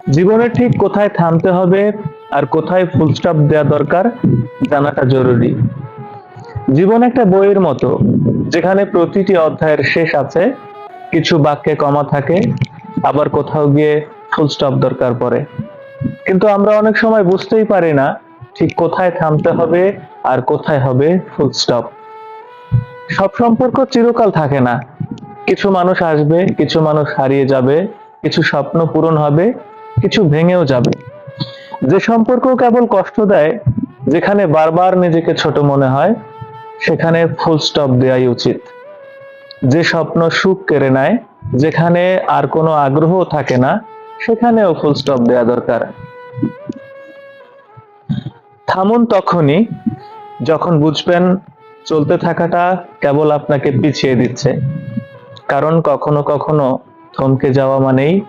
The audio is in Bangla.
জীবনে ঠিক কোথায় থামতে হবে আর কোথায় ফুল স্টপ দেওয়া দরকার জানাটা জরুরি। জীবন একটা বইয়ের মতো, যেখানে প্রতিটি অধ্যায়ের শেষ আছে, কিছু বাক্যে কমা থাকে, আবার কোথাও গিয়ে ফুল স্টপ দরকার পড়ে। কিন্তু আমরা অনেক সময় বুঝতেই পারি না ঠিক কোথায় থামতে হবে আর কোথায় হবে ফুল স্টপ। সব সম্পর্ক চিরকাল থাকে না। কিছু মানুষ আসবে, কিছু মানুষ হারিয়ে যাবে, কিছু স্বপ্ন পূরণ হবে, কিছু ভেঙেও যাবে। যে সম্পর্ক কেবল কষ্ট দেয়, যেখানে বারবার নিজেকে ছোট মনে হয়, সেখানে ফুল স্টপ দেওয়াই উচিত। যে স্বপ্ন সুখ কেড়ে নেয়, যেখানে আর কোনো আগ্রহ থাকে না, সেখানেও ফুল স্টপ দেওয়া দরকার। থামুন তখনই যখন বুঝবেন চলতে থাকাটা কেবল আপনাকে পিছিয়ে দিচ্ছে। কারণ কখনো কখনো থমকে যাওয়া মানেই